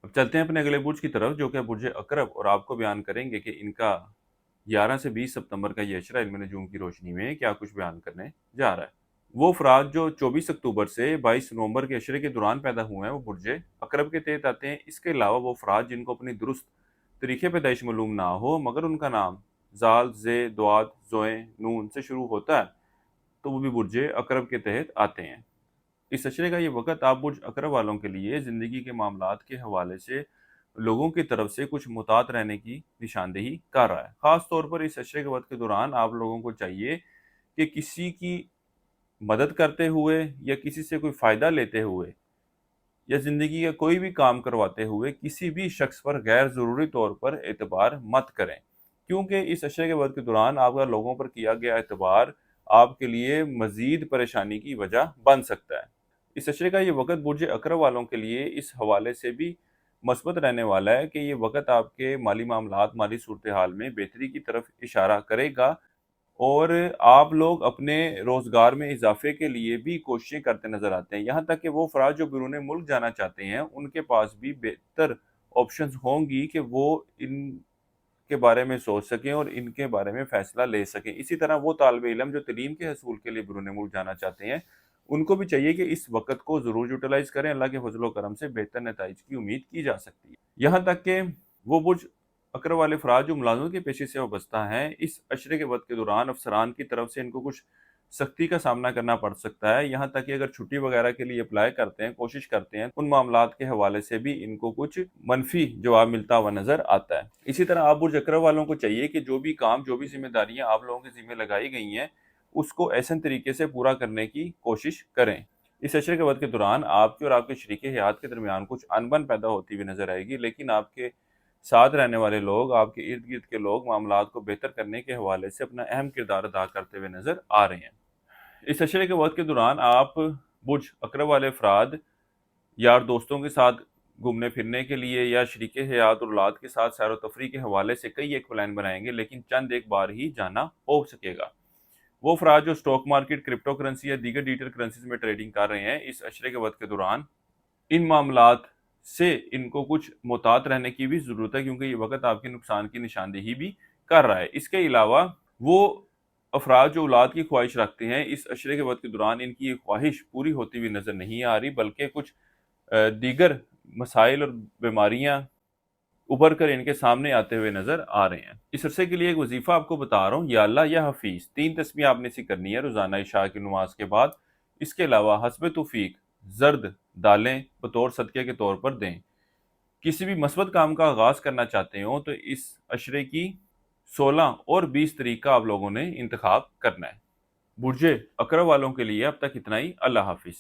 اب چلتے ہیں اپنے اگلے برج کی طرف جو کہ برج اقرب، اور آپ کو بیان کریں گے کہ ان کا 11 سے 20 ستمبر کا یہ اشرہ علم نجوم کی روشنی میں کیا کچھ بیان کرنے جا رہا ہے۔ وہ افراد جو 24 اکتوبر سے 22 نومبر کے عشرے کے دوران پیدا ہوئے ہیں وہ برج اقرب کے تحت آتے ہیں۔ اس کے علاوہ وہ افراد جن کو اپنی درست تاریخ پیدائش معلوم نہ ہو مگر ان کا نام زال، زے، دواد، زوئیں، نون سے شروع ہوتا ہے تو وہ بھی برج اقرب کے تحت آتے ہیں۔ اس عشرے کا یہ وقت آپ برج اقرب والوں کے لیے زندگی کے معاملات کے حوالے سے لوگوں کی طرف سے کچھ محتاط رہنے کی نشاندہی کر رہا ہے۔ خاص طور پر اس عشرے کے وقت کے دوران آپ لوگوں کو چاہیے کہ کسی کی مدد کرتے ہوئے یا کسی سے کوئی فائدہ لیتے ہوئے یا زندگی کا کوئی بھی کام کرواتے ہوئے کسی بھی شخص پر غیر ضروری طور پر اعتبار مت کریں، کیونکہ اس عشرے کے وقت کے دوران آپ کا لوگوں پر کیا گیا اعتبار آپ کے لیے مزید پریشانی کی وجہ بن سکتا ہے۔ اس عشرے کا یہ وقت برج اقرب والوں کے لیے اس حوالے سے بھی مثبت رہنے والا ہے کہ یہ وقت آپ کے مالی معاملات، مالی صورتحال میں بہتری کی طرف اشارہ کرے گا، اور آپ لوگ اپنے روزگار میں اضافے کے لیے بھی کوششیں کرتے نظر آتے ہیں۔ یہاں تک کہ وہ افراد جو بیرون ملک جانا چاہتے ہیں ان کے پاس بھی بہتر آپشنز ہوں گی کہ وہ ان کے بارے میں سوچ سکیں اور ان کے بارے میں فیصلہ لے سکیں۔ اسی طرح وہ طالب علم جو تعلیم کے حصول کے لیے بیرون ملک جانا چاہتے ہیں ان کو بھی چاہیے کہ اس وقت کو ضرور یوٹیلائز کریں۔ اللہ کے فضل و کرم سے بہتر نتائج کی امید کی جا سکتی ہے۔ یہاں تک کہ وہ برج اقرب والے افراد جو ملازمت کے پیشے سے وابستہ ہیں اس عشرے کے وقت کے دوران افسران کی طرف سے ان کو کچھ سختی کا سامنا کرنا پڑ سکتا ہے، یہاں تک کہ اگر چھٹی وغیرہ کے لیے اپلائی کرتے ہیں، کوشش کرتے ہیں، ان معاملات کے حوالے سے بھی ان کو کچھ منفی جواب ملتا ہوا نظر آتا ہے۔ اسی طرح آپ برج اقرب والوں کو چاہیے کہ جو بھی کام، جو بھی ذمہ داریاں آپ لوگوں کے ذمہ لگائی گئی ہیں اس کو احسن طریقے سے پورا کرنے کی کوشش کریں۔ اس عشرے کے وقت کے دوران آپ کے اور آپ کے شریک حیات کے درمیان کچھ انبن پیدا ہوتی ہوئی نظر آئے گی، لیکن آپ کے ساتھ رہنے والے لوگ، آپ کے ارد گرد کے لوگ معاملات کو بہتر کرنے کے حوالے سے اپنا اہم کردار ادا کرتے ہوئے نظر آ رہے ہیں۔ اس عشرے کے وقت کے دوران آپ برج اقرب والے افراد یار دوستوں کے ساتھ گھومنے پھرنے کے لیے یا شریک حیات اور اولاد کے ساتھ سیر و تفریح کے حوالے سے کئی ایک پلان بنائیں گے، لیکن چند ایک بار ہی جانا ہو سکے گا۔ وہ افراد جو اسٹاک مارکیٹ، کرپٹو کرنسی یا دیگر ڈیجیٹل کرنسیز میں ٹریڈنگ کر رہے ہیں اس عشرے کے وقت کے دوران ان معاملات سے ان کو کچھ محتاط رہنے کی بھی ضرورت ہے، کیونکہ یہ وقت آپ کے نقصان کی نشاندہی بھی کر رہا ہے۔ اس کے علاوہ وہ افراد جو اولاد کی خواہش رکھتے ہیں اس عشرے کے وقت کے دوران ان کی یہ خواہش پوری ہوتی ہوئی نظر نہیں آ رہی، بلکہ کچھ دیگر مسائل اور بیماریاں ابھر کر ان کے سامنے آتے ہوئے نظر آ رہے ہیں۔ اس عرصے کے لیے ایک وظیفہ آپ کو بتا رہا ہوں، یا اللہ یا حفیظ 3 تسبیح آپ نے سی کرنی ہے روزانہ عشاء کی نماز کے بعد۔ اس کے علاوہ حسب توفیق زرد دالیں بطور صدقے کے طور پر دیں۔ کسی بھی مثبت کام کا آغاز کرنا چاہتے ہوں تو اس عشرے کی 16 اور 20 تاریخ کا آپ لوگوں نے انتخاب کرنا ہے۔ برج اقرب والوں کے لیے اب تک اتنا ہی۔ اللہ حافظ۔